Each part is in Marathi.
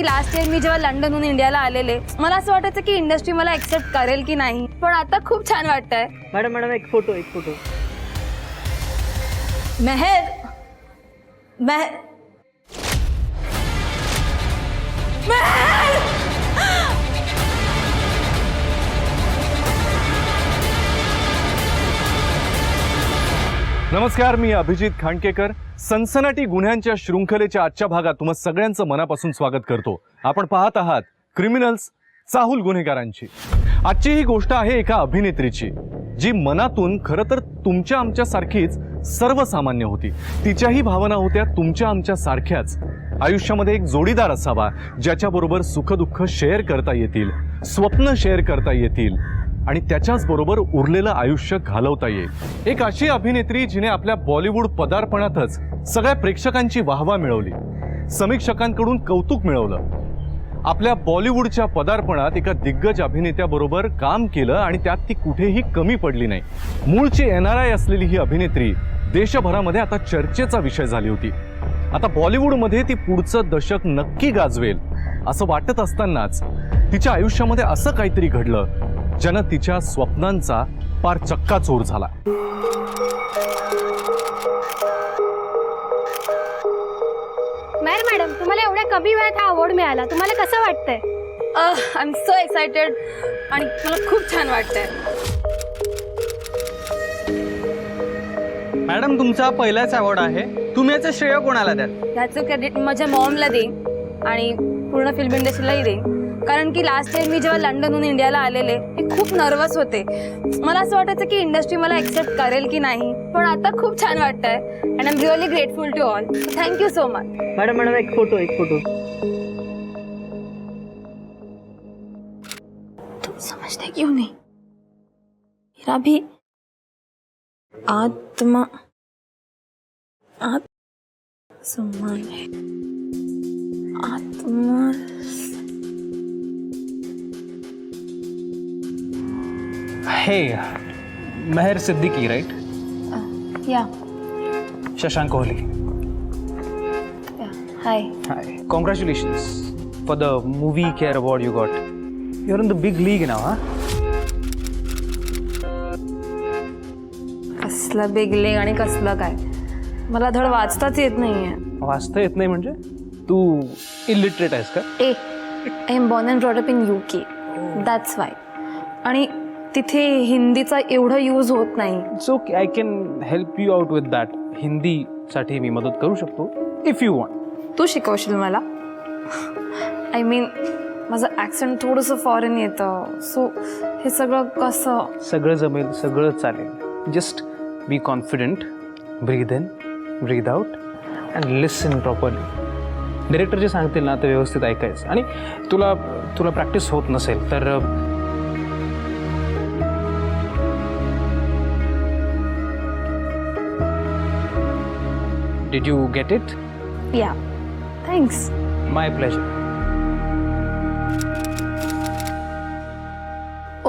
की लास्ट इयर मी जेव्हा लंडनहून इंडियाला आलेले मला असं वाटायचं की इंडस्ट्री मला एक्सेप्ट करेल की नाही, पण आता खूप छान वाटतंय. मॅडम एक फोटो मेहर मेहर मेहर नमस्कार, मी अभिजित खांडकेकर. सनसनाटी गुन्ह्यांच्या शृंखलेच्या आजच्या भागात तुम्हा सगळ्यांचं मनापासून स्वागत करतो. आपण पाहत आहात क्रिमिनल्स, चाहूल गुन्हेगारांची. आजची ही गोष्ट आहे एका अभिनेत्रीची, जी मनातून खरं तर तुमच्या आमच्या सारखीच सर्वसामान्य होती. तिच्याही भावना होत्या तुमच्या आमच्या सारख्याच. आयुष्यामध्ये एक जोडीदार असावा ज्याच्याबरोबर सुखदुःख शेअर करता येतील, स्वप्न शेअर करता येतील आणि त्याच्याच बरोबर उरलेलं आयुष्य घालवता येईल. एक अशी अभिनेत्री जिने आपल्या बॉलिवूड पदार्पणातच सगळ्या प्रेक्षकांची वाहवा मिळवली, समीक्षकांकडून कौतुक मिळवलं. आपल्या बॉलिवूडच्या पदार्पणात एका दिग्गज अभिनेत्याबरोबर काम केलं आणि त्यात ती कुठेही कमी पडली नाही. मूळची NRI असलेली ही अभिनेत्री देशभरामध्ये आता चर्चेचा विषय झाली होती. आता बॉलिवूडमध्ये ती पुढचं दशक नक्की गाजवेल असं वाटत असतानाच तिच्या आयुष्यामध्ये असं काहीतरी घडलं ज्यानं तिच्या स्वप्नांचा पार चक्काचूर झाला. मॅडम तुम्हाला एवढ्या कमी वेळात हा अवॉर्ड मिळाला, तुम्हाला कसं वाटतंय? आय एम सो एक्सायटेड आणि मला खूप छान वाटतंय. मॅडम तुमचा पहिलाच अवॉर्ड आहे, तुम्ही याचं श्रेय कोणाला द्याल? ह्याचं क्रेडिट माझ्या मॉमला देईन आणि पूर्ण फिल्म इंडस्ट्रीलाही देईन. कारण की लास्ट टाइम मी जेव्हा लंडनहून इंडियाला आलेले मी खूप नर्वस होते. मला असं वाटायचं की इंडस्ट्री मला एक्सेप्ट करेल की नाही, पण आता खूप छान वाटतंय and I am really grateful to all. Thank you so much. Madam एक फोटो तुम समझते क्यों नहीं? मेरा भी आत्मा सम्मान है. आत्मा Hey, Meher Siddiqui, right? या Shashank Kohli. High. Hi. Congratulations for the Movie Care Award you got. You're in the big league now, huh? कसलं बिग लेग आणि कसलं काय, मला धड वाचताच येत नाहीये. वाचता येत नाही म्हणजे? तू इलिटरेट आहेस का? I am born and brought up in UK. That's why. आणि तिथे हिंदीचा एवढा यूज होत नाही. It's okay, I can help you out with that. हिंदीसाठी मी मदत करू शकतो इफ यू वॉन्ट. तू शिकवशील मला? आय मीन माझं ॲक्सेंट थोडंसं फॉरेन येतं, सो हे सगळं कसं? सगळं जमेल, सगळं चालेल. Just be confident, breathe in, breathe out and listen properly. Director जे सांगतील ना ते व्यवस्थित ऐकायचं. आणि तुला प्रॅक्टिस होत नसेल तर Did you get it? Yeah. Thanks. My pleasure.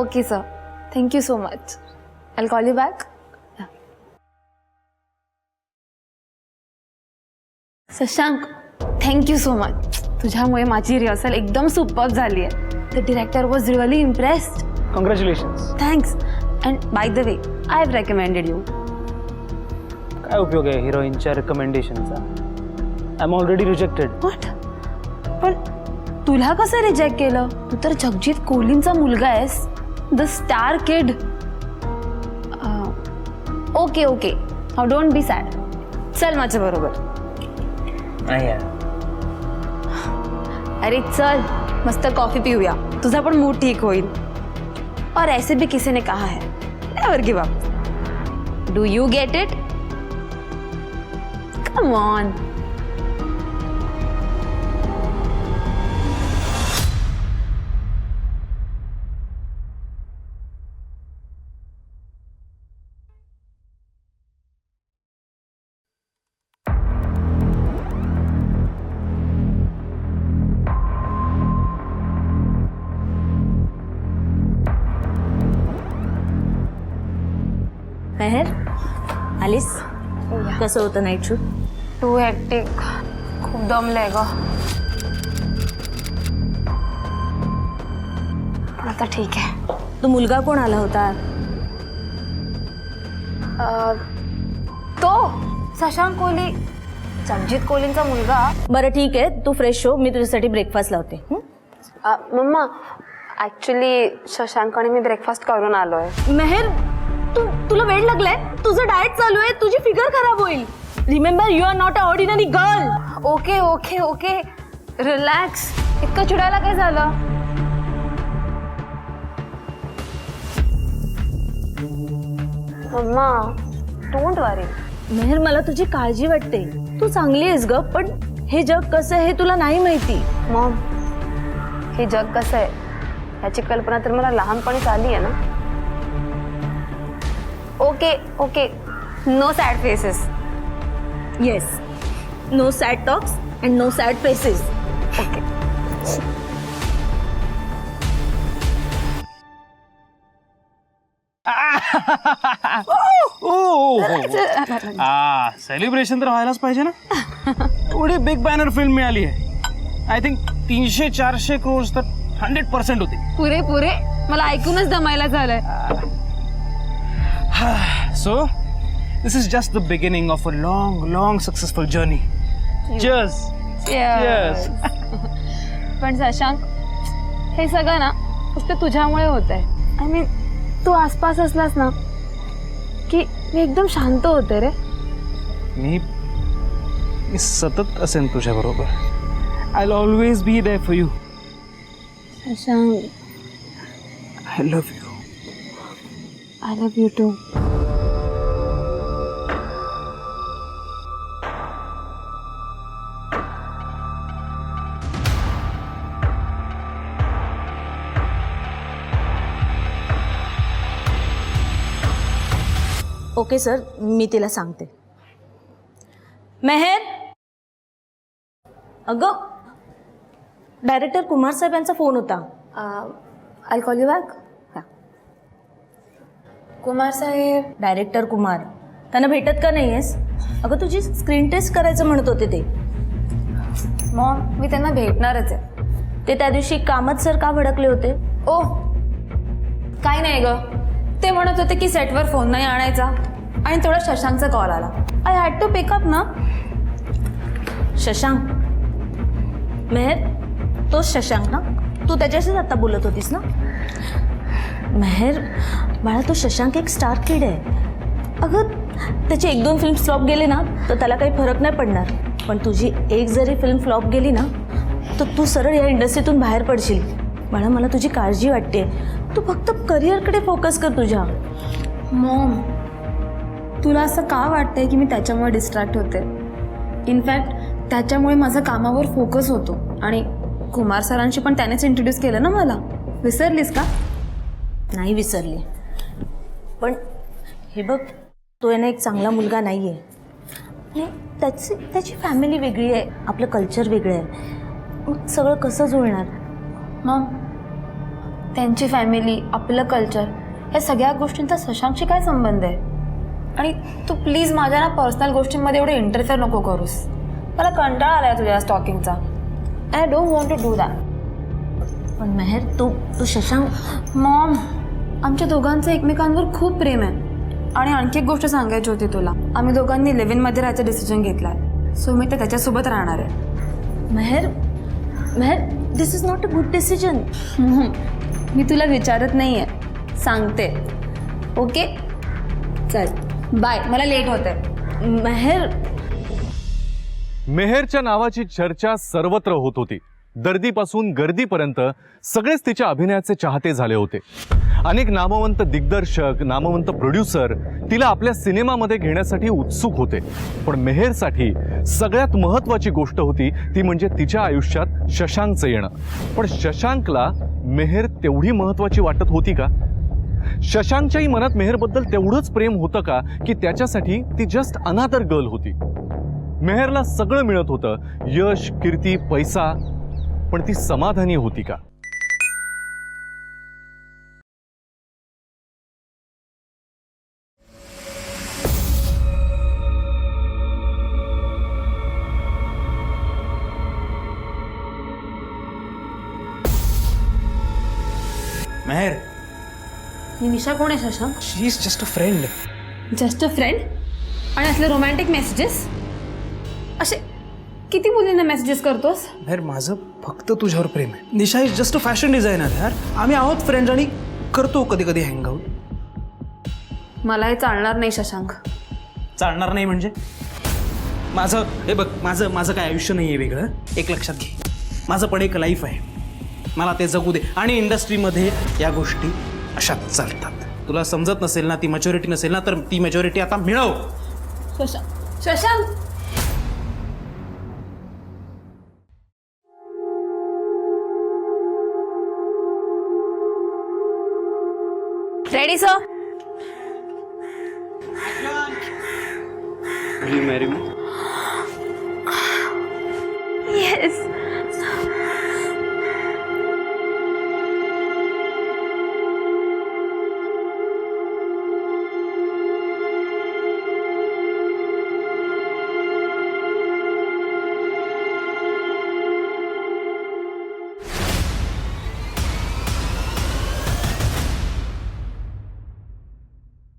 Okay, sir. Thank you so much. I'll call you back. Yeah. Shashank, thank you so much. तुझ्यामुळे माझी रिहर्सल एकदम सुपर झाली आहे. The director was really impressed. Congratulations. Thanks. And by the way, I've recommended you. काय उपयोग आहे हिरोईनच्या रिकमेंडेशनचा? I am already rejected. What? पण तुला कसं रिजेक्ट केलं? तू तर जगजीत कोहलींचा मुलगा आहेस, the star kid. Okay okay, how don't be sad. चल माझ्या बरोबर. अरे चल, मस्त कॉफी पिऊया, तुझा पण मूड ठीक होईल. और ऐसे भी किसी ने कहा है, never give up. Do you get it? Come on. Mehar, आलीस? कसं होतं नाईट शूट? टू हेक्टिक, खूप दमले ग. आता ठीक आहे. तो मुलगा कोण आला होता? तो शशांक कोहली, संजीत कोहलींचा मुलगा. बरं ठीक आहे, तू फ्रेश हो, मी तुझ्यासाठी ब्रेकफास्ट लावते. मम्मा ऍक्च्युली शशांक आणि मी ब्रेकफास्ट करून आलोय. मेहर, तुला वेळ लागलाय? तुझं डाएट चालू आहे, तुझी फिगर खराब होईल. Remember, you are not a ordinary girl. Okay okay okay, relax. इतकं चिडायला काय झालं? मम्मा डोंट वरी. मेहर, मला तुझी काळजी वाटते. तू चांगली आहेस ग, पण हे जग कसं आहे हे तुला नाही माहिती. मॉम, हे जग कसं आहे ह्याची कल्पना तर मला लहानपणीच आली आहे ना. Okay okay, no sad faces. Yes, no sad talks and no sad faces. Okay. Celebration तर व्हायलाच पाहिजे ना. एवढी बिग बॅनर फिल्म मिळाली आहे. आय थिंक 300-400 करोड तर 100% होते. पुरे पुरे, मला ऐकूनच दमायला झालंय. So this is just the beginning of a long long successful journey. Cheers. Yes. पण शशांक, हे सगळं ना फक्त तुझ्यामुळे होत आहे. आय मीन, तू आसपास असलास ना की मी एकदम शांत होते रे. मी सतत असेन तुझ्या बरोबर. I will always be there for you. Shashank, I love you. I love you too. Okay sir, मी तिला सांगते. मेहर, अगं डायरेक्टर कुमार साहेब यांचा फोन होता. I call you back. Kumar साहेब. डायरेक्टर कुमार, त्यांना भेटत का नाही आहेस? अगं तुझी स्क्रीन टेस्ट करायचं म्हणत होते ते. मॉम, मी त्यांना भेटणारच आहे. ते त्या दिवशी कामत सर का भडकले होते? ओ काही नाही ग, ते म्हणत होते की सेटवर फोन नाही आणायचा आणि थोडा शशांकचा कॉल आला. आय हॅड टू पिकअप ना. शशांक, मेहर, तोच शशांक ना? तू त्याच्याशीच आता बोलत होतीस ना? मेहर बाळा, तो शशांक एक स्टार किड आहे. अगं त्याचे 1-2 फिल्म फ्लॉप गेले ना तर त्याला काही फरक नाही पडणार, पण तुझी एक जरी फिल्म फ्लॉप गेली ना तर तू सरळ या इंडस्ट्रीतून बाहेर पडशील. बाळा, मला तुझी काळजी वाटते. तू फक्त करिअरकडे फोकस कर तुझ्या. मॉम, तुला असं का वाटतंय की मी त्याच्यामुळे डिस्ट्रॅक्ट होते? इनफॅक्ट त्याच्यामुळे माझा कामावर फोकस होतो. आणि कुमार सरांशी पण त्यानेच इंट्रोड्यूस केलं ना मला. विसरलीस का? नाही विसरली, पण हे बघ, तो याने एक चांगला मुलगा नाही आहे. आणि त्याची फॅमिली वेगळी आहे, आपलं कल्चर वेगळं आहे. मग सगळं कसं जुळणार? मॉम, त्यांची फॅमिली, आपलं कल्चर, या सगळ्या गोष्टींचा शशांकशी काय संबंध आहे? आणि तू प्लीज माझ्या ना पर्सनल गोष्टींमध्ये एवढे इंटरफेअर नको करूस. मला कंटाळा आला आहे तुझ्या स्टॉकिंगचा. I don't want to do that. पण मेहर, तू शशांक. मॉम, आमच्या दोघांचं एकमेकांवर खूप प्रेम आहे. आणि आणखी एक गोष्ट सांगायची होती तुला. आम्ही दोघांनी लिव्ह-इनमध्ये राहायचा डिसिजन घेतला आहे. सो मी तर त्याच्यासोबत राहणार आहे. Mehar, this is not a good decision. मी तुला विचारत नाही आहे, सांगते. ओके चल बाय, मला लेट होत आहे. मेहर, मेहरच्या नावाची चर्चा सर्वत्र होत होती. दर्दीपासून गर्दीपर्यंत सगळेच तिच्या अभिनयाचे चाहते झाले होते. अनेक नामवंत दिग्दर्शक, नामवंत प्रोड्युसर तिला आपल्या सिनेमामध्ये घेण्यासाठी उत्सुक होते. पण मेहरसाठी सगळ्यात महत्त्वाची गोष्ट होती ती म्हणजे तिच्या आयुष्यात शशांकचं येणं. पण शशांकला मेहर तेवढी महत्त्वाची वाटत होती का? शशांकच्याही मनात मेहरबद्दल तेवढंच प्रेम होतं का की त्याच्यासाठी ती जस्ट अनादर गर्ल होती? मेहरला सगळं मिळत होतं, यश, कीर्ती, पैसा, पण ती समाधानी होती का? मेहर, ही निशा कोण आहे Shashank? She is just a friend. Just a friend? आणि असले रोमॅन्टिक मेसेजेस असे किती मुलींना मेसेजेस करतोस? मेहर, माझं फक्त तुझ्यावर प्रेम आहे. Nisha is just a fashion designer यार. आम्ही आहोत फ्रेंड्स आणि करतो कधी कधी हँगआउट. मला हे चालणार नाही शशांक. चालणार नाही म्हणजे? माझं हे बघ, माझं काय आयुष्य नाही आहे वेगळं. एक लक्षात घे, माझं पण एक लाईफ आहे, मला ते जगू दे. आणि इंडस्ट्रीमध्ये या गोष्टी अशाच चालतात. तुला समजत नसेल ना, ती मॅच्युरिटी नसेल ना, तर ती मॅच्युरिटी आता मिळव. Shashank ready sir? Will you marry me? Yes.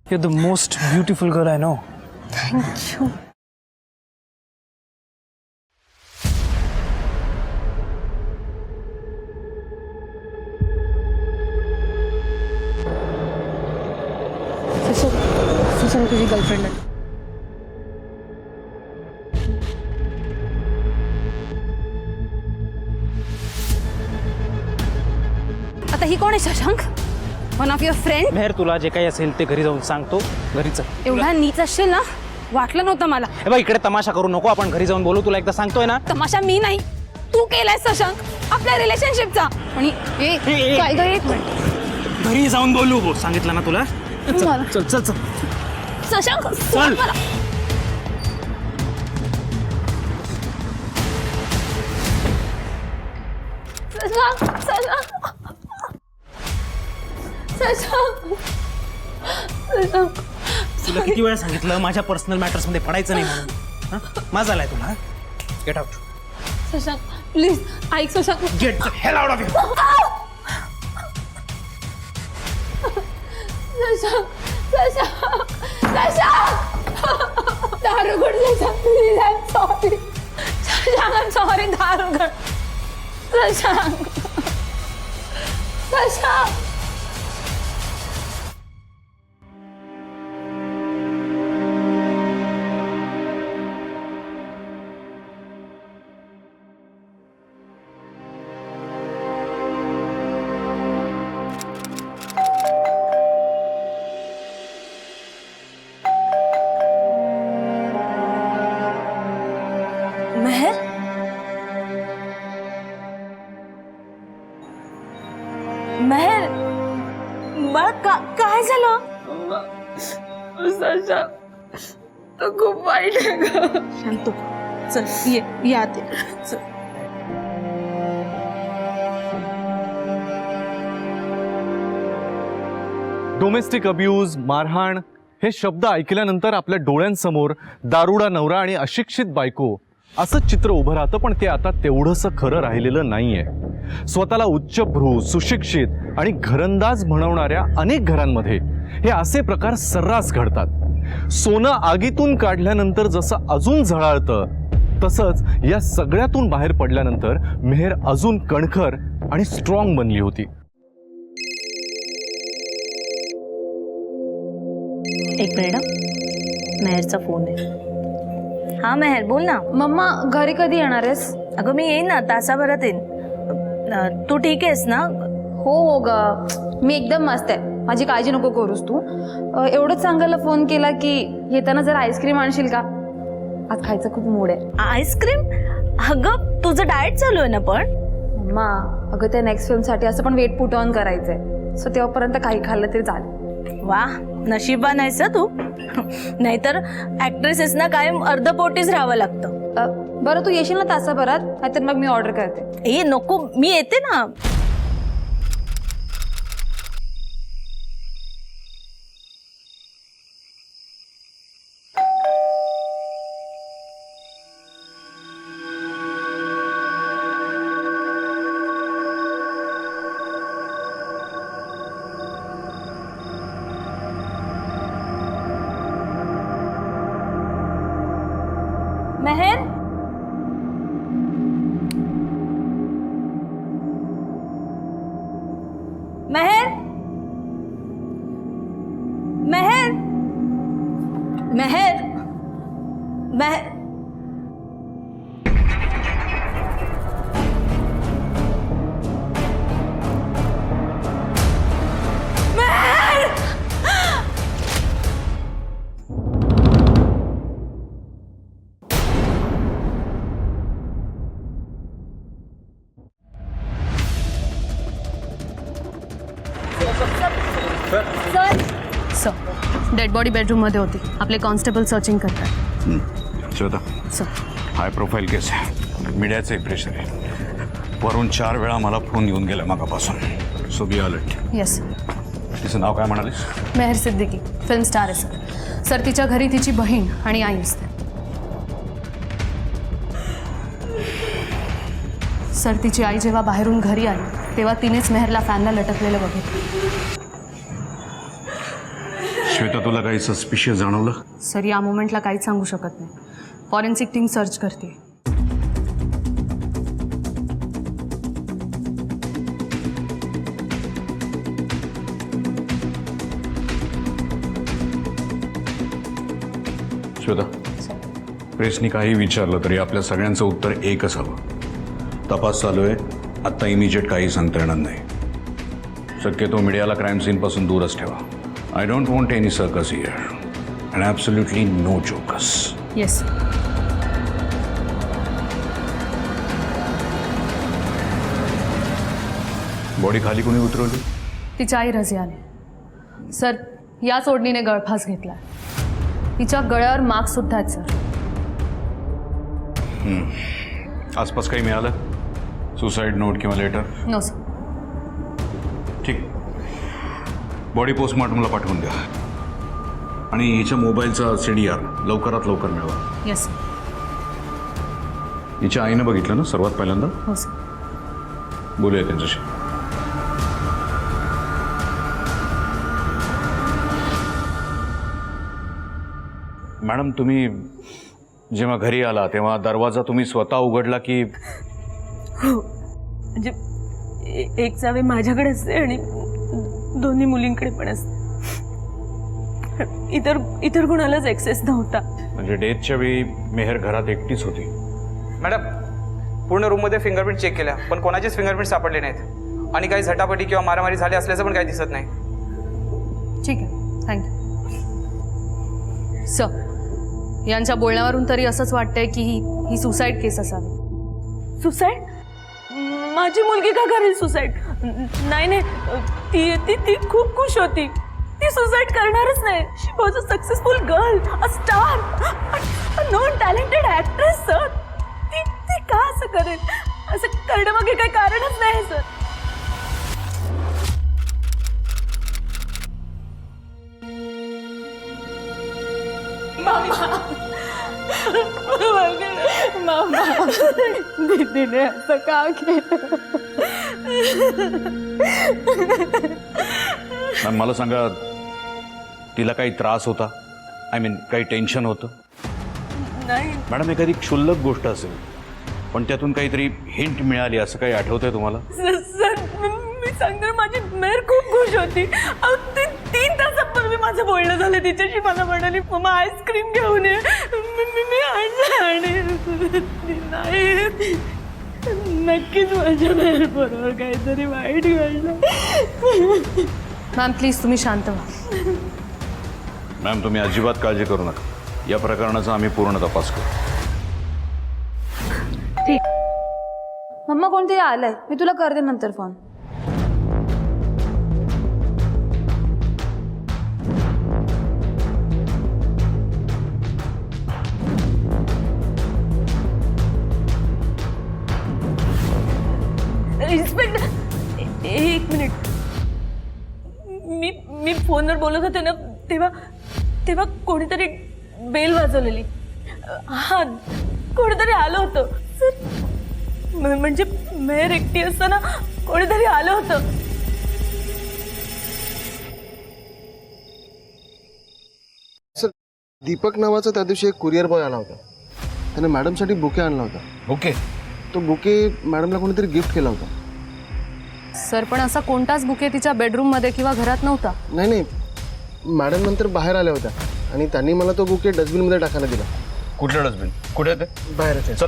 You're the most beautiful girl I know. Thank you. सुसर तुझी गर्लफ्रेंड आहे. आता ही कोण आहे Shashank? One of your friend? Mehar, तुला जे काही असेल ते घरी जाऊन सांगतो. घरी चल. एवढा नीच असशील ना, वाटलं नव्हतं मला. हे बघ, इकडे तमाशा करू नको, आपण घरी जाऊन बोलू. तुला एकदा सांगतोय ना. तमाशा मी नाही, तू केलाय शशांक आपल्या रिलेशनशिपचा. आणि काय ग, एक मिनिट. घरी जाऊन बोलू. हो, सांगितलं ना तुला. चल चल चल चल. शशांक चल. मला. शशांक शशांक शशांक शशांक तुला किती वेळा सांगितलं माझ्या पर्सनल मॅटर्स मध्ये पडायचं नाही म्हणून. हा? माझा आलाय तुला. Get out. शशांक प्लीज ऐक. Shashank get the hell out of here. Shashank Shashank Shashank दारू गुड. Shashank please I am sorry. Shashank I am sorry. दारू गुड. शशांक शशांक मेहर, मेहर, बाळा काय झालं? तो खूप वाईट आहे ग. शांत हो. चल ये आते. चल. डोमेस्टिक अब्यूज, मारहाण हे शब्द ऐकल्यानंतर आपल्या डोळ्यांसमोर दारुडा नवरा आणि अशिक्षित बायको असं चित्र उभं राहतं. पण ते आता तेवढंसं खरं राहिलेलं नाहीये. स्वतःला उच्चभ्रू, सुशिक्षित आणि घरंदाज म्हणवणाऱ्या अनेक घरांमध्ये हे असे प्रकार सर्रास घडतात. सोनं आगीतून काढल्यानंतर जसं अजून झळाळतं, तसंच या सगळ्यातून बाहेर पडल्यानंतर मेहर अजून कणखर आणि स्ट्रॉंग बनली होती. एक मिनिट. मेहरचा फोन आहे. हा मेहर, बोल ना. मम्मा घरी कधी येणार आहेस? अगं मी येईन ना, तासाभरात येईन. तू ठीक आहेस ना? हो हो ग, मी एकदम मस्त आहे. माझी काळजी नको करूस तू. एवढंच सांगायला फोन केला की येताना जरा आईस्क्रीम आणशील का? आज खायचं खूप मूड आहे. आईस्क्रीम? अगं तुझं डाएट चालू आहे ना पण. मम्मा अगं त्या नेक्स्ट फिल्मसाठी असं पण वेट पुट ऑन करायचंय. सो तेव्हापर्यंत काही खाल्लं तरी चालेल. वा, नशिबान आहेस तू. नाहीतर ऍक्ट्रेसेसना कायम अर्धपोटीच राहावं लागतं. बरं तू येशील ना तासाभरात, नाहीतर मग मी ऑर्डर करते. ए नको, मी येते ना. Mehar Mehar Mehar Mehar Mehar sir dead body बेडरूममध्ये होती. आपले कॉन्स्टेबल सर्चिंग करतात. Shweta, sir high profile case आहे. मीडियाचं एक प्रेशर आहे. वरून 4 वेळा मला फोन येऊन गेला मागापासून. So be alert. येस तिचं नाव काय म्हणालीस? मेहर सिद्दीकी, फिल्म स्टार आहे सर. सर तिच्या घरी तिची बहीण आणि आई असते. सर तिची आई जेव्हा बाहेरून घरी आली तेव्हा तिनेच मेहरला फॅनला लटकलेलं बघितलं. श्वेता, तुला काही सस्पिशियस जाणवलं? सर या मोमेंटला काहीच सांगू शकत नाही. फॉरेन्सिक टीम सर्च करते. श्वेता, प्रेसनी काही विचारलं तरी आपल्या सगळ्यांचं उत्तर एकच हवं. तपास चालू आहे. आत्ता इमिजिएट काही सांगता येणार नाही. शक्यतो मीडियाला क्राईम सीनपासून दूरच ठेवा. I don't want any circus here and absolutely no jokes. Yes body खाली कोणी उतरवली? तिच्या आई रझियाने. सर याच ओढणीने गळफास घेतला. तिच्या गळ्यावर मार्क्स सुद्धा आहेत सर. आसपास काही मिळालं? सुसाईड नोट किंवा लेटर? No sir. ठीक. बॉडी पोस्टमॉर्टमला पाठवून द्या आणि हिच्या मोबाईलचा CDR लवकरात लवकर मिळवा. Yes sir. हिच्या आईनं बघितलं ना सर्वात पहिल्यांदा? हो सर. बोलूया त्यांच्याशी. मॅडम, तुम्ही जेव्हा घरी आला तेव्हा दरवाजा तुम्ही स्वतः उघडला की? म्हणजे एक चावी माझ्याकडे असते आणि दोन्ही मुलींकडे पण असते. इतर कुणालाच ॲक्सेस नव्हता. म्हणजे डेथच्या वेळी मेहर घरात एकटीच होती? मॅडम, पूर्ण रूममध्ये फिंगरप्रिंट चेक केल्या पण कोणाचेच फिंगरप्रिंट सापडले नाहीत आणि काही झटापटी किंवा मारामारी झाली असल्याचं पण काही दिसत नाही. ठीक आहे, थँक्यू. सर यांच्या बोलण्यावरून तरी असंच वाटतंय की ही सुसाईड केस असावी. सुसाईड? माझी मुलगी का करेल सुसाईड? नाही, ती ती ती खूप खुश होती. ती सुसाईड करणारच नाही. She was a successful girl, a star, a known talented actress sir. ती का असं करेल? असं करण्यामागे काही कारणच नाही सर. मामा, दीदीने असं का केलं? मॅम, मला सांगा, तिला काही त्रास होता? आय मीन काही टेन्शन होतं? नाही. मॅडम, एखादी क्षुल्लक गोष्ट असेल पण त्यातून काहीतरी हिंट मिळाली असं काही आठवतंय तुम्हाला? सर मी सांगते, माझी मेहर खूप खुश होती. 3 तासापूर्वी माझं बोलणं झालं तिच्याशी. मला म्हणाली मम्मा आईस्क्रीम घेऊन ये. मी आणलं आणि नाही, नक्कीच माझ्या मेहर बरोबर काहीतरी वाईट घडलं. मॅम प्लीज तुम्ही शांत व्हा. मॅम, तुम्ही अजिबात काळजी करू नका. या प्रकरणाचा आम्ही पूर्ण तपास करू. मम्मा कोणतरी आलंय, मी तुला करते नंतर फोन. इन्स्पेक्टर, एक मिनिट. मी फोनवर बोलत होते ना तेव्हा कोणीतरी बेल वाजवलेली. हा, कोणीतरी आलं होतं सर. म्हणजे मेहर एकटी असताना कोणीतरी आलं होतं. सर, दीपक नावाचा त्या दिवशी एक कुरिअर बॉय आला होता. त्याने मॅडमसाठी बुके आणला होता. ओके. तो बुके मॅडमला कोणीतरी गिफ्ट केला होता. सर पण असा कोणताच बुके तिच्या बेडरूममध्ये किंवा घरात नव्हता. नाही, मॅडम नंतर बाहेर आल्या होत्या आणि त्यांनी मला तो बुके डस्टबिनमध्ये टाकायला दिला. कुठलं डस्टबिन? कुठे आहे ते? बाहेरच आहे. चल.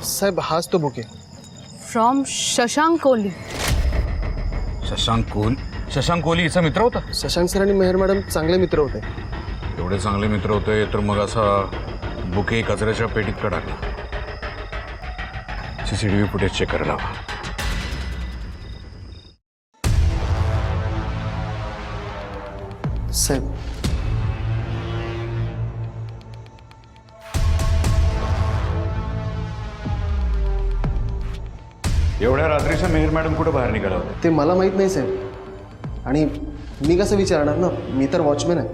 साहेब हाच तो बुके. फ्रॉम शशांक कोहली. शशांक कोहली हिचा मित्र होता. शशांक सर आणि मेहर मॅडम चांगले मित्र होते. एवढे चांगले मित्र होते तर मग असा बुके कचऱ्याच्या पेटीत का टाकला? CCTV फुटेज चेक करायला हवा. साहेब एवढ्या रात्रीच्या मेहर मॅडम कुठे बाहेर निघाला होते? ते मला माहीत नाही साहेब. आणि मी कसं विचारणार ना, मी तर वॉचमॅन आहे.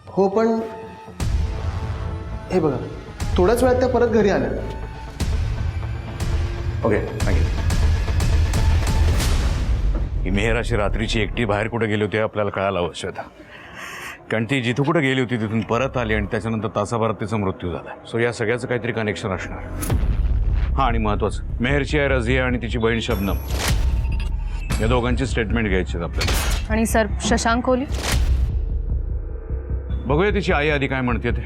हो पण हे बघा, थोड्याच वेळात त्या परत घरी आल्या. Okay, thank you. ही मेहर अशी रात्रीची एकटी बाहेर कुठे गेली होती आपल्याला कळायला आवश्यक होता. कारण ती जिथं कुठे गेली होती तिथून परत आली आणि त्याच्यानंतर तासाभरात तिचा मृत्यू झाला. सो या सगळ्याचं काहीतरी कनेक्शन असणार. हां, आणि महत्त्वाचं, मेहरची आहे रझिया आणि तिची बहीण शबनम, या दोघांची स्टेटमेंट घ्यायची आहेत आपल्याला. आणि सर शशांक कोहली? बघूया तिची आई आधी काय म्हणते ते.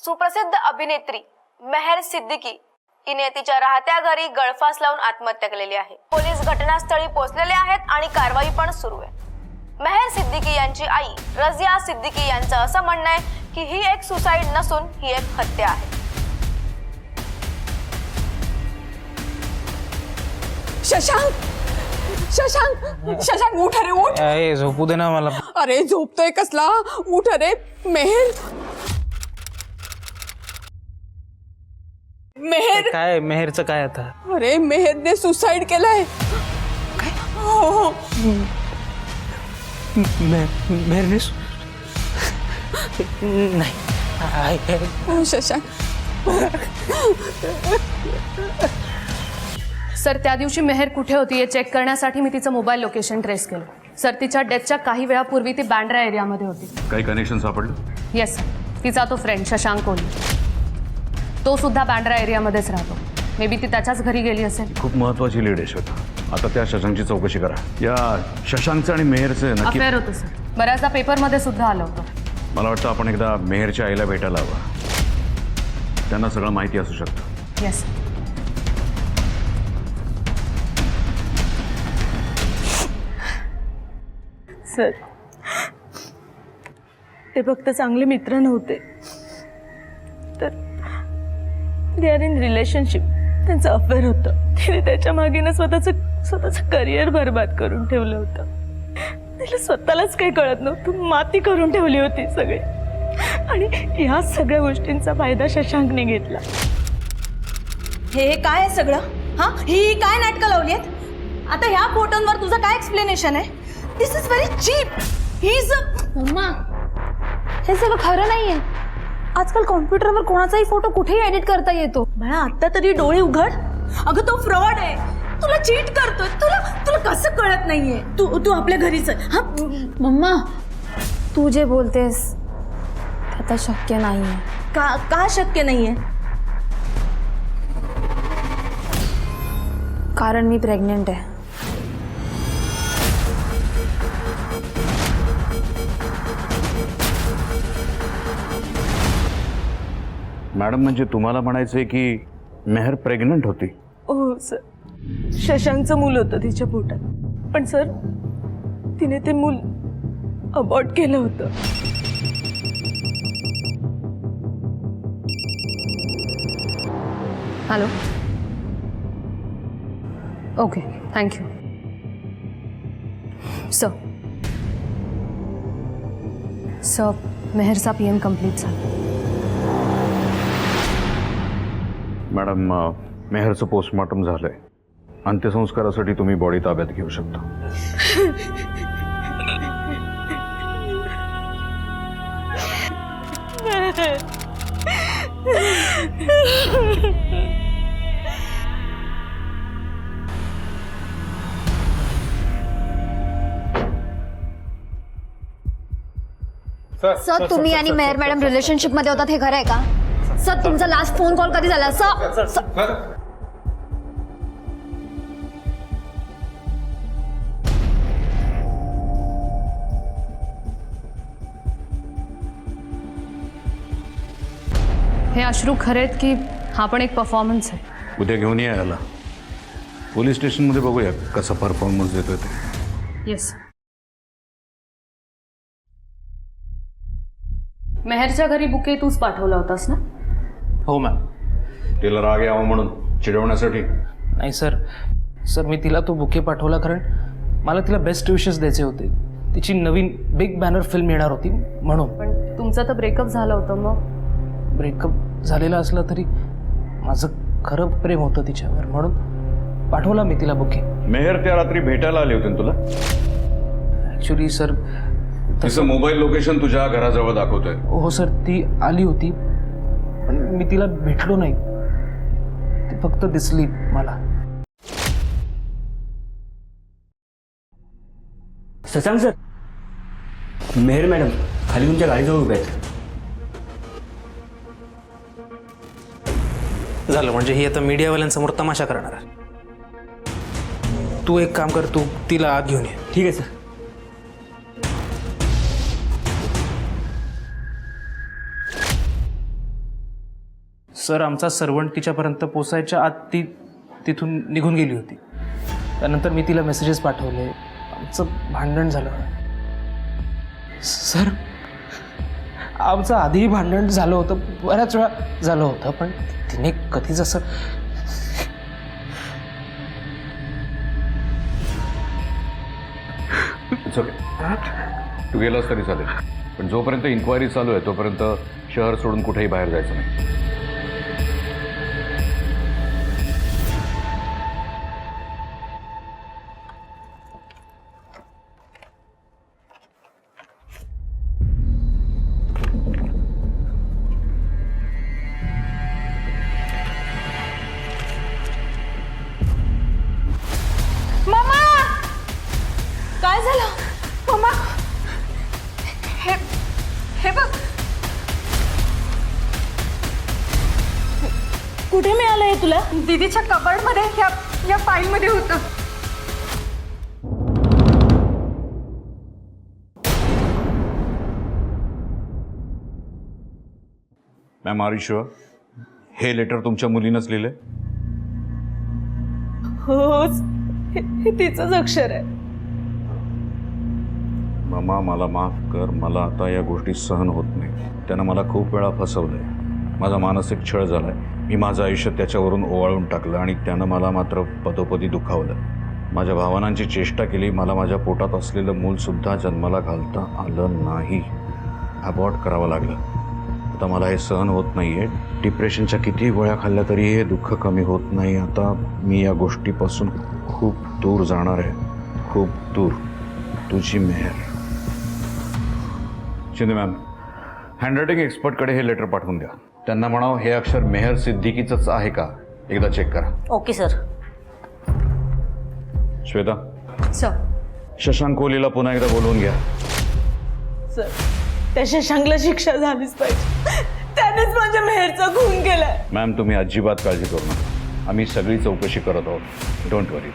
सुप्रसिद्ध अभिनेत्री मेहर सिद्दीकी हिने तिच्या राहत्या घरी गळफास लावून आत्महत्या केलेली आहे. पोलीस घटनास्थळी पोहोचलेले आहेत आणि कारवाई पण सुरू आहे. मेहर सिद्दीकी यांची आई रझिया सिद्दीकी यांचं असं म्हणणं आहे की ही एक सुसाईड नसून ही एक हत्या आहे. शशांक उठ अरे उठ. झोपू दे ना मला. अरे झोपतोय कसला, उठ अरे. मेहर काय मेहरचं काय आता? अरे मेहरने सुसाईड केलंय. हो. मेहरने नाही. शशांक सर त्या दिवशी मेहर कुठे होती हे चेक करण्यासाठी मी तिचं मोबाईल लोकेशन ट्रेस केलं. सर तिच्या डेथच्या काही वेळापूर्वी ती बँड्रा एरियामध्ये होती. काही कनेक्शन सापडलं? Yes sir. तिचा तो फ्रेंड शशांक कोहली, तो सुद्धा बँड्रा एरियामध्येच राहतो. मे बी ती त्याच्याच घरी गेली असेल. खूप महत्त्वाची लीड आहे श्वेता. आता त्या शशांकची चौकशी करा. या शशांकचं आणि मेहरचं नक्की अफेअर होतं सर. बऱ्याचदा पेपरमध्ये सुद्धा आलं होतं. मला वाटतं आपण एकदा मेहरच्या आईला भेटायला हवं. त्यांना सगळं माहिती असू शकतं. येस. सर ते फक्त चांगले मित्र नव्हते तर दे आर इन रिलेशनशिप. त्यांचं अफेअर होतं. तिने त्याच्या मागेनं स्वतःचं करिअर बर्बाद करून ठेवलं होतं. तिला स्वतःलाच काही कळत नव्हतं. माती करून ठेवली होती सगळी. आणि ह्या सगळ्या गोष्टींचा फायदा शशांकने घेतला. हे काय आहे सगळं? हां, ही काय नाटकं लावली आहेत? आता ह्या फोटोंवर तुझं काय एक्सप्लेनेशन आहे? This is very cheap. He is mamma, हे सगळं खरं नाहीये. आजकाल कॉम्प्युटरवर कोणाचाही फोटो कुठेही एडिट करता येतो. बाळा, आत्ता तरी डोळे उघड. अगं तो फ्रॉड आहे. तुला चीट करतोय. तुला कसं कळत नाहीये? तू आपल्या घरीच आहे. हा मम्मा, तू जे बोलतेस ते आता शक्य नाहीये. का शक्य नाहीये? कारण मी प्रेग्नेंट आहे. मॅडम, म्हणजे तुम्हाला म्हणायचंय की मेहर प्रेग्नंट होती? हो सर. शशांकचं मूल होतं तिच्या पोटात. पण सर तिने ते मूल अबॉर्ट केलं होतं. हॅलो. Okay, thank you sir. मेहरचा PM कंप्लीट झाला. मॅडम, मेहरचं पोस्टमॉर्टम झालंय. अंत्यसंस्कारासाठी तुम्ही बॉडी ताब्यात घेऊ शकता. सर तुम्ही आणि मेहर मॅडम रिलेशनशिप मध्ये होतात हे खरं आहे का? सर तुमचा लास्ट फोन कॉल कधी झाला? सर हे अश्रू खरे आहेत की हा पण एक परफॉर्मन्स आहे? उद्या घेऊन या याला पोलीस स्टेशनमध्ये, बघूया कसा परफॉर्मन्स देतोय ते. येस. मेहरच्या घरी बुके तूच पाठवला होतास ना? हो मॅम. तिला राग यावा म्हणून चिडवण्यासाठी. नाही सर मी तिला तो बुके पाठवला कारण मला तिला बेस्ट विशेस द्यायचे होते. तिची नवीन बिग बॅनर फिल्म येणार होती म्हणून. पण तुमचं तर ब्रेकअप झालं होतं. मग ब्रेकअप झालेला असला तरी माझं खरं प्रेम होतं तिच्यावर, म्हणून पाठवला मी तिला बुके. मेहर त्या रात्री भेटायला आली होती ना तुला? ॲक्च्युली सर तिचं मोबाईल लोकेशन तुझ्या घराजवळ दाखवतोय. हो सर, ती आली होती पण मी तिला भेटलो नाही. ती फक्त दिसली मला. शशांक सर, मेहर मॅडम खाली तुमच्या गाडीजवळ उभ्या आहेत. झालं म्हणजे ही आता मीडियावाल्यांसमोर तमाशा करणार आहे. तू एक काम कर, तू तिला आत घेऊन ये. ठीक आहे सर. सर आमचा सर्वंट तिच्यापर्यंत पोचायच्या आत ती तिथून निघून गेली होती. त्यानंतर मी तिला मेसेजेस पाठवले. आमचं भांडण झालं. सर आमचं आधीही भांडण झालं होतं, बऱ्याच वेळा झालं होतं, पण तिने कधीच असं इट्स ओके. तू गेलास तरी चालेल, पण जोपर्यंत इन्क्वायरी चालू आहे तोपर्यंत शहर सोडून कुठेही बाहेर जायचं नाही. मम्मा, काय झालं? मम्मा, हे बघ. कुठे मिळालंय तुला? दीदीच्या कबर्डमध्ये या फाईलमध्ये होतं. मॅम आर यू शुअर हे लेटर तुमच्या मुलीनंच लिहिलंय? होच, हे तिचंच अक्षर आहे. मामा मला माफ कर, मला आता या गोष्टी सहन होत नाही. त्यानं मला खूप वेळा फसवलंय. माझा मानसिक छळ झालाय. मी माझं आयुष्य त्याच्यावरून ओवाळून टाकलं आणि त्यानं मला मात्र पदोपदी दुखावलं. माझ्या भावनांची चेष्टा केली. मला माझ्या पोटात असलेलं मूलसुद्धा जन्माला घालता आलं नाही. अबॉर्ट करावं लागलं. आता मला हे सहन होत नाही आहे. डिप्रेशनच्या किती गोळ्या खाल्ल्या तरी हे दुःख कमी होत नाही. आता मी या गोष्टीपासून खूप दूर जाणार आहे, खूप दूर. तुझी मेहर. शिंदे मॅम, हँडरायटिंग एक्सपर्टकडे हे लेटर पाठवून द्या. त्यांना म्हणावं हे अक्षर मेहर सिद्दीकीचंच आहे का एकदा चेक करा. Okay sir. Shweta, sir Shashank कोहलीला पुन्हा एकदा बोलवून घ्या. सर त्या शशांकला शिक्षा झालीच पाहिजे. त्यानेच माझ्या मेहरचा खून केलाय. मॅम तुम्ही अजिबात काळजी करू नका. आम्ही सगळी चौकशी करत आहोत. डोंट वरी.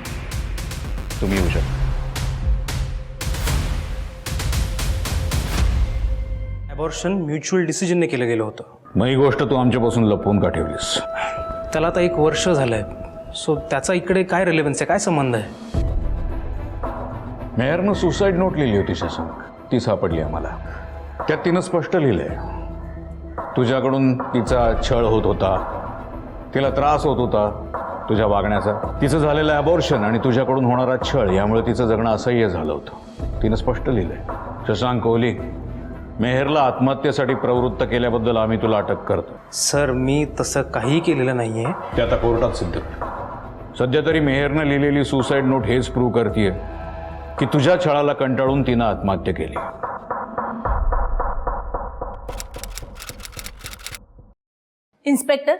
तुम्ही येऊ शकता. ॲबॉर्शन म्युच्युअल डिसिजनने केलं गेलं होतं. मग ही गोष्ट तू आमच्यापासून लपवून का ठेवलीस? त्याला आता 1 वर्ष झालं आहे. सो त्याचा इकडे काय रिलेव्हन्स आहे, काय संबंध आहे? मेहरनं सुसाईड नोट लिहिली होती शशांक. ती सापडली आम्हाला. त्यात तिनं स्पष्ट लिहिलंय तुझ्याकडून तिचा छळ होत होता, तिला त्रास होत होता तुझ्या वागण्याचा. तिचं झालेलं ॲबॉर्शन आणि तुझ्याकडून होणारा छळ यामुळे तिचं जगणं असह्य झालं होतं. तिनं स्पष्ट लिहिलंय. शशांक कोहली, मेहरला आत्महत्येसाठी प्रवृत्त केल्याबद्दल आम्ही तुला अटक करतो. सर मी तसं काहीही केलेलं नाही आहे. ते आता कोर्टात सिद्ध कर. सध्या तरी मेहरनं लिहिलेली सुसाईड नोट हेच प्रूव्ह करते की तुझ्या छळाला कंटाळून तिनं आत्महत्या केली. इन्स्पेक्टर,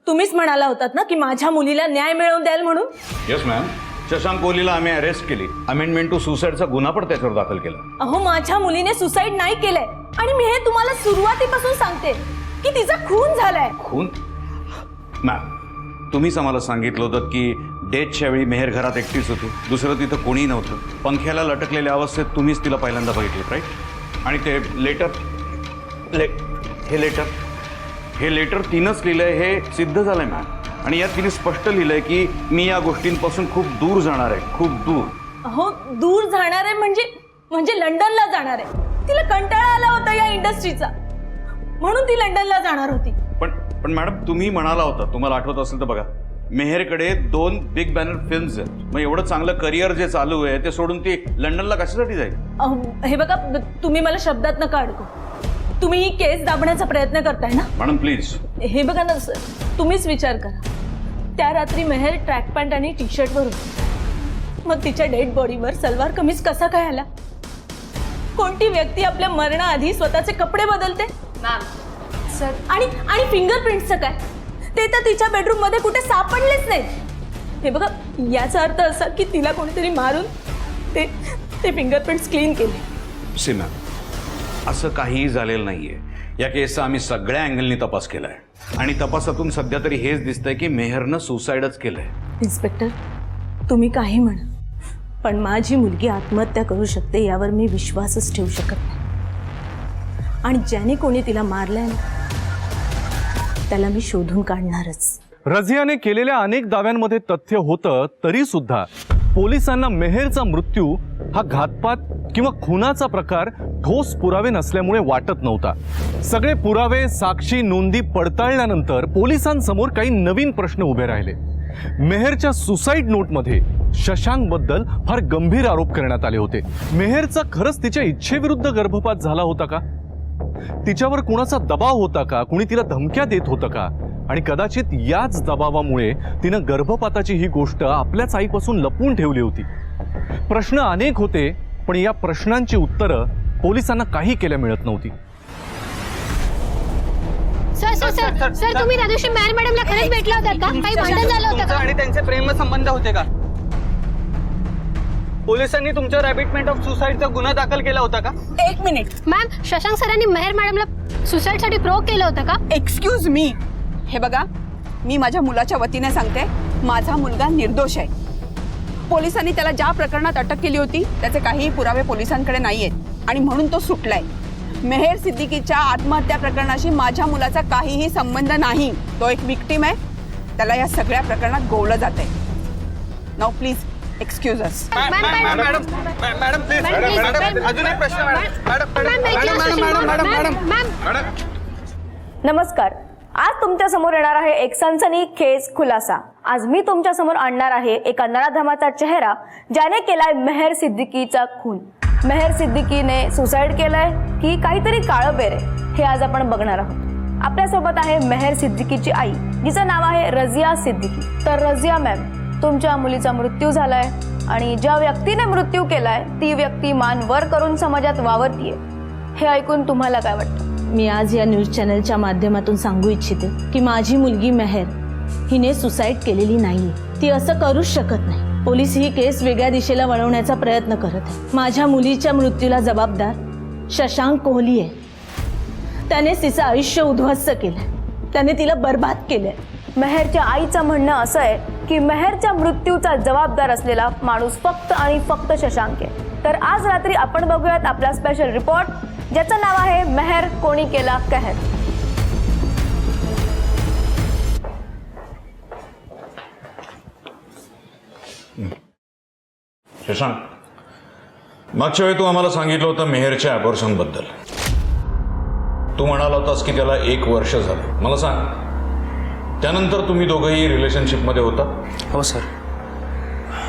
तुम्हीच म्हणाला होतात ना की माझ्या मुलीला न्याय मिळवून द्याल म्हणून. Yes ma'am. शशांक कोहलीला आम्ही अरेस्ट केली. अमेंडमेंट टू सुसाईडचा गुन्हा पण त्याच्यावर दाखल केला. अहो माझ्या मुलीने सुसाईड नाही केलंय. आणि मी हे तुम्हाला सुरुवातीपासून सांगते की तिचा खून झालाय. खून? मॅम, तुम्हीच आम्हाला सांगितलं होतं की डेटच्या वेळी मेहर घरात एकटीच होती, दुसरं तिथं कोणीही नव्हतं. पंख्याला लटकलेल्या अवस्थेत तुम्हीच तिला पहिल्यांदा बघितलं, राईट? आणि ते हे लेटर तिनंच लिहिलंय हे सिद्ध झालंय मॅम. आणि यात तिने स्पष्ट लिहिलंय की मी या गोष्टींपासून खूप दूर जाणार आहे, खूप दूर. हो, दूर जाणार आहे म्हणजे लंडनला जाणार आहे. तिला कंटाळा आला होता या इंडस्ट्रीचा, म्हणून ती लंडनला जाणार होती. पण मॅडम, तुम्ही म्हणाला होता, तुम्हाला आठवत असेल तर बघा, मेहरकडे 2 बिग बॅनर फिल्म्स आहेत. मग एवढं चांगलं करिअर जे चालू आहे ते सोडून ती लंडनला कशासाठी जाईल? हे बघा, तुम्ही मला शब्दात नका अडकू. तुम्ही ही केस दाबण्याचा प्रयत्न करताय ना मॅडम प्लीज. हे बघा ना सर, तुम्हीच विचार करा. त्या रात्री मेहर ट्रॅक पॅन्ट आणि टी शर्टवर होती. मग तिच्या डेड बॉडीवर सलवार कमीज कसा काय आला? कोणती व्यक्ती आपल्या मरणाआधी स्वतःचे कपडे बदलते? मॅम सर, आणि फिंगरप्रिंट्सचं काय? ते तर तिच्या बेडरूम मध्ये कुठे सापडलेच नाहीत. हे बघा, याचा अर्थ असा की तिला कोणीतरी मारून ते फिंगरप्रिंट्स क्लीन केले. सी मॅम, असं काहीही झालेलं नाहीये. या केसचा आम्ही सगळ्या अँगलनी तपास केलाय आणि तपासातून सध्या तरी हेच दिसतंय की मेहरनं सुसाईडच केलंय. इन्स्पेक्टर, तुम्ही काही म्हणा, पण माझी मुलगी आत्महत्या करू शकते यावर मी विश्वासच ठेवू शकत नाही. आणि ज्याने कोणी तिला मारलंय ना, त्याला मी शोधून काढणारच. रझियाने केलेल्या अनेक दाव्यांमध्ये तथ्य होतं तरी सुद्धा पोलिसांना मेहरचा मृत्यू हा घातपात किंवा खुनाचा प्रकार ठोस पुरावे नसल्यामुळे वाटत नव्हता. सगळे पुरावे, साक्षी, नोंदी पडताळल्यानंतर पोलिसांसमोर काही नवीन प्रश्न उभे राहिले. मेहरच्या सुसाईड नोटमध्ये शशांकबद्दल फार गंभीर आरोप करण्यात आले होते. मेहरचा खरंच तिच्या इच्छेविरुद्ध गर्भपात झाला होता का? तिच्यावर कुणाचा दबाव होता का? कुणी तिला धमक्या देत होतं का? आणि कदाचित याच दबावामुळे तिनं गर्भपाताची ही गोष्ट आपल्याच आईपासून लपवून ठेवली होती. प्रश्न अनेक होते, पण या प्रश्नांची उत्तरं पोलिसांना काही केल्या मिळत नव्हती. सर तुम्ही त्या दिवशी मेहर मॅडमला खरंच भेटला होता का? काही भांडण झालं होतं का? आणि त्यांचे प्रेम संबंध होते का? पोलिसांनी तुमच्यावर अबॅटमेंट ऑफ सुसाईडचा गुन्हा दाखल केला होता का? एक मिनिट मॅम, शशांक सरांनी मेहर मॅडमला सुसाईडसाठी प्रोव्होक केलं होतं का? Excuse me. हे बघा, मी माझ्या मुलाच्या वतीने सांगते, माझा मुलगा निर्दोष आहे. पोलिसांनी त्याला ज्या प्रकरणात अटक केली होती त्याचे काहीही पुरावे पोलिसांकडे नाही आहेत आणि म्हणून तो सुटलाय. मेहर सिद्दीकीच्या आत्महत्या प्रकरणाशी माझ्या मुलाचा काहीही संबंध नाही. तो एक विक्टिम आहे, त्याला या सगळ्या प्रकरणात गोवलं जात आहे. Now please excuse us. Madam please, अजून एक प्रश्न. मॅडम. नमस्कार. आज तुमच्या समोर येणार आहे एक सनसनीखेज खुलासा. आज मी तुमच्या समोर आणणार आहे एका नराधमाचा चेहरा ज्याने केलाय मेहर सिद्दीकीचा खून. मेहर सिद्दीकीने सुसाईड केलंय की काहीतरी काळं बेर आहे, हे आज आपण बघणार आहोत. आपल्यासोबत आहे मेहर सिद्दीकीची आई, जिचं नाव आहे रझिया सिद्दीकी. तर रझिया मॅम, तुमच्या मुलीचा मृत्यू झालाय आणि ज्या व्यक्तीने मृत्यू केलाय ती व्यक्ती मान वर करून समाजात वावरतीये. हे ऐकून तुम्हाला काय वाटतं? मी आज या न्यूज चॅनलच्या माध्यमातून सांगू इच्छिते की माझी मुलगी मेहर हिने सुसाईड केलेली नाहीये. ती असं करूच शकत नाही. पोलीस ही केस वेगळ्या दिशेला वळवण्याचा प्रयत्न करत आहे. माझ्या मुलीच्या मृत्यूला जबाबदार शशांक कोहली आहे. त्याने तिचं आयुष्य उद्ध्वस्त केलंय, त्याने तिला बर्बाद केलंय. मेहरच्या आईचं म्हणणं असं आहे की मेहरच्या मृत्यूचा जबाबदार असलेला माणूस फक्त आणि फक्त शशांक आहे. तर आज रात्री आपण बघूयात आपला स्पेशल रिपोर्ट, ज्याचं नाव आहे मेहर कोणी केला कहर. शशांक, मागच्या वेळी तू आम्हाला सांगितलं होतं मेहरच्या ॲबॉर्शनबद्दल. तू म्हणाला होतास की त्याला 1 वर्ष झालं. मला सांग, त्यानंतर तुम्ही दोघंही रिलेशनशिपमध्ये होता? हो सर,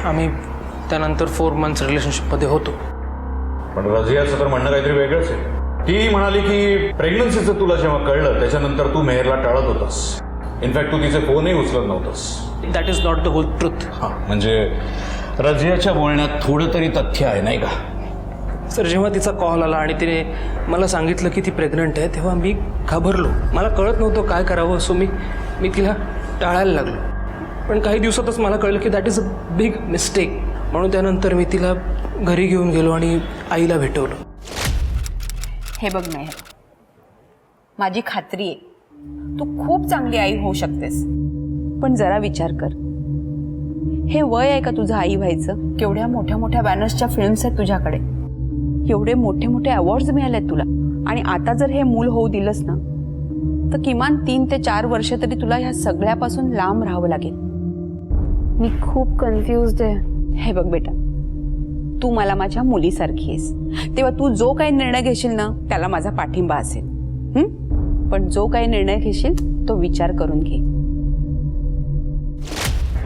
आम्ही त्यानंतर 4 months रिलेशनशिपमध्ये होतो. पण रझियाचं तर म्हणणं काहीतरी वेगळंच आहे. ती म्हणाली की प्रेग्नन्सीचं तुला जेव्हा कळलं त्याच्यानंतर तू मेहरला टाळत होतास. इनफॅक्ट तू तिचे फोनही उचलत नव्हतास. That is not the whole truth. हां, म्हणजे रझियाच्या बोलण्यात थोडं तरी तथ्य आहे, नाही का? सर, जेव्हा तिचा कॉल आला आणि तिने मला सांगितलं की ती प्रेग्नंट आहे, तेव्हा मी घाबरलो. मला कळत नव्हतं काय करावं, सो मी तिला टाळायला लागलो. पण काही दिवसातच मला कळलं की that is a big mistake. म्हणून त्यानंतर मी तिला घरी घेऊन गेलो आणि आईला भेटवलं. हे बघ मेहर, माझी खात्री आहे तू खूप चांगली आई होऊ शकतेस, पण जरा विचार कर, हे वय आहे का तुझं आई व्हायचं? केवढ्या मोठ्या मोठ्या बॅनर्सच्या फिल्म्स आहेत तुझ्याकडे, एवढे मोठे मोठे अवॉर्ड्स मिळालेत तुला, आणि आता जर हे मूल होऊ दिलंस ना तर किमान 3 ते 4 वर्ष तरी तुला ह्या सगळ्यापासून लांब राहावं लागेल. मी खूप कन्फ्युज्ड आहे. हे बघ बेटा, तू मला माझ्या मुलीसारखी आहेस, तेव्हा तू जो काही निर्णय घेशील ना त्याला माझा पाठिंबा असेल. पण जो काही निर्णय घेशील तो विचार करून घे.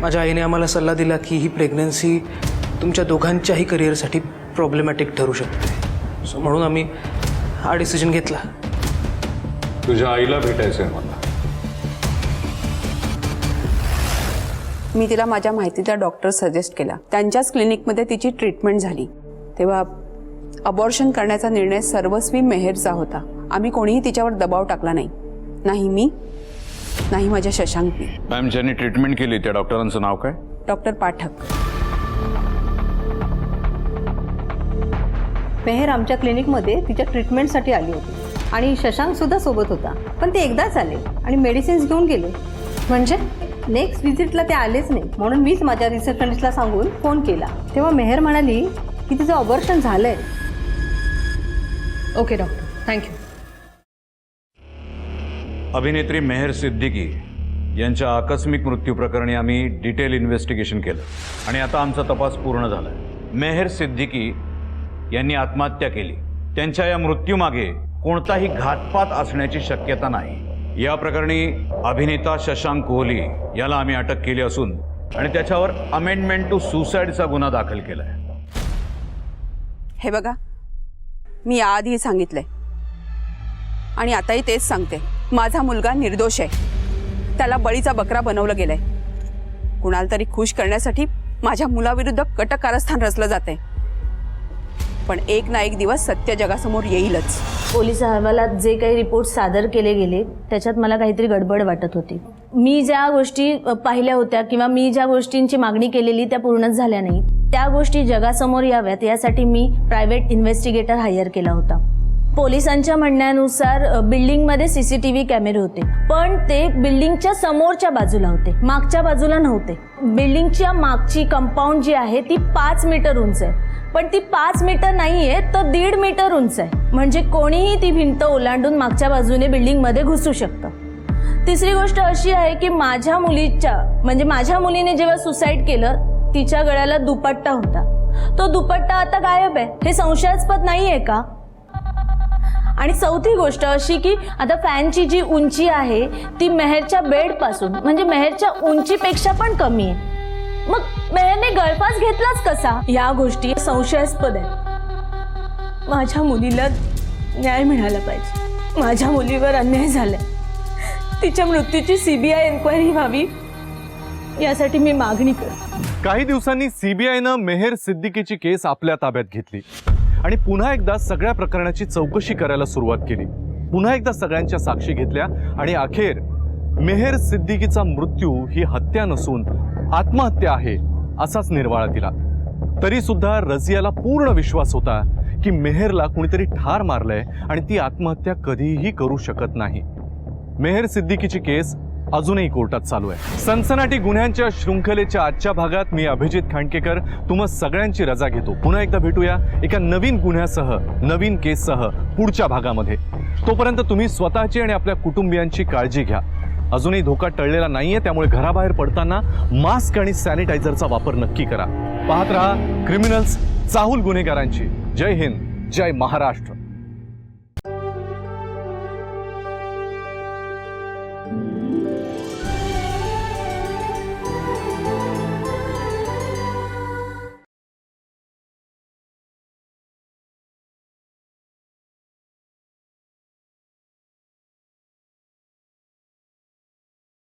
माझ्या आईने आम्हाला सल्ला दिला की ही प्रेग्नन्सी तुमच्या दोघांच्याही करिअरसाठी प्रॉब्लेमॅटिक ठरू शकते, सो म्हणून आम्ही हा डिसिजन घेतला. तुझ्या आईला भेटायचंय मला. मी तिला माझ्या माहितीचा डॉक्टर सजेस्ट केला, त्यांच्याच क्लिनिकमध्ये तिची ट्रीटमेंट झाली. तेव्हा अबॉर्शन करण्याचा निर्णय सर्वस्वी मेहरचा होता. आम्ही कोणीही तिच्यावर दबाव टाकला नाही, नाही मी, नाही माझ्या शशांकने. मॅम, ज्यांनी ट्रीटमेंट केली त्या डॉक्टरांचं नाव काय? डॉक्टर पाठक. मेहर आमच्या क्लिनिकमध्ये तिच्या ट्रीटमेंटसाठी आली होती आणि शशांक सुद्धा सोबत होता, पण ते एकदाच आले आणि मेडिसिन्स घेऊन गेले. म्हणजे नेक्स्ट व्हिजिटला ते आलेच नाही, म्हणून मीच माझ्या रिसेप्शनिस्टला सांगून फोन केला. तेव्हा मेहर म्हणाली की तिचं ऑपरेशन झालंय. Okay doctor, thank you. अभिनेत्री मेहर सिद्दीकी यांच्या आकस्मिक मृत्यू प्रकरणी आम्ही डिटेल इन्व्हेस्टिगेशन केलं आणि आता आमचा तपास पूर्ण झाला. मेहर सिद्दीकी यांनी आत्महत्या केली. त्यांच्या या मृत्यूमागे कोणताही घातपात असण्याची शक्यता नाही. या प्रकरणी अभिनेता शशांक कोहली याला आम्ही अटक केली असून आणि त्याच्यावर अमेंडमेंट टू सुसाईडचा गुन्हा दाखल केलाय. हे बघा, मी याआधी सांगितलंय आणि आताही तेच सांगते, माझा मुलगा निर्दोष आहे. त्याला बळीचा बकरा बनवलं गेलंय. कुणाला तरी खुश करण्यासाठी माझ्या मुलाविरुद्ध कटक कारस्थान रचलं जाते, पण एक ना एक दिवस सत्य जगासमोर येईलच. पोलीस अहवालात जे काही रिपोर्ट सादर केले गेले त्याच्यात मला काहीतरी गडबड वाटत होती. मी ज्या गोष्टी पाहिल्या होत्या किंवा मी ज्या गोष्टींची मागणी केलेली त्या पूर्णच झाल्या नाही. त्या गोष्टी जगासमोर याव्यात यासाठी मी प्रायव्हेट इन्व्हेस्टिगेटर हायर केला होता. पोलिसांच्या म्हणण्यानुसार बिल्डिंगमध्ये CCTV कॅमेरे होते, पण ते बिल्डिंगच्या समोरच्या बाजूला होते, मागच्या बाजूला नव्हते. बिल्डिंगच्या मागची कंपाऊंड जी आहे ती 5 मीटर उंच आहे, पण ती 5 मीटर नाहीये तर 1.5 मीटर उंच आहे. म्हणजे कोणीही ती भिंत ओलांडून मागच्या बाजूने बिल्डिंगमध्ये घुसू शकतं. तिसरी गोष्ट अशी आहे की माझ्या मुलीने जेव्हा सुसाईड केलं तिच्या गळ्याला दुपट्टा होता. तो दुपट्टा आता गायब आहे. हे संशयास्पद नाही आहे का? आणि चौथी गोष्ट अशी की आता फॅनची जी उंची आहे ती मेहरच्या बेडपासून म्हणजे मेहरच्या उंचीपेक्षा पण कमी आहे. मग मेहरने गळफास घेतलाच कसा? या गोष्टी संशयास्पद आहेत. माझ्या मुलीला न्याय मिळाला पाहिजे. माझ्या मुलीवर अन्याय झालाय. तिच्या मृत्यूची CBI एन्क्वायरी व्हावी यासाठी मी मागणी करते. काही दिवसांनी CBIनं मेहर सिद्दीकीची केस आपल्या ताब्यात घेतली आणि पुन्हा एकदा सगळ्या प्रकरणाची चौकशी करायला सुरुवात केली. पुन्हा एकदा सगळ्यांच्या साक्षी घेतल्या आणि अखेर मेहर सिद्दीकीचा मृत्यू ही हत्या नसून आत्महत्या आहे असाच निर्वाळा दिला. तरी सुद्धा रझियाला पूर्ण विश्वास होता की मेहरला कुणीतरी ठार मारलंय आणि ती आत्महत्या कधीही करू शकत नाही. मेहर सिद्दीकीची केस अजूनही कोर्टात चालू आहे. सनसनाटी गुन्ह्यांच्या शृंखलेच्या आजच्या भागात मी अभिजित खांडकेकर तुम्हा सगळ्यांची रजा घेतो. पुन्हा एकदा भेटूया एका नवीन गुन्ह्यासह, नवीन केससह पुढच्या भागामध्ये. तोपर्यंत तुम्ही स्वतःची आणि आपल्या कुटुंबियांची काळजी घ्या. अजूनही धोका टळलेला नाहीये, त्यामुळे घराबाहेर पडताना मास्क आणि सॅनिटायझरचा वापर नक्की करा. पाहत रहा क्रिमिनल्स, चाहूल गुन्हेगारांची. जय हिंद, जय महाराष्ट्र.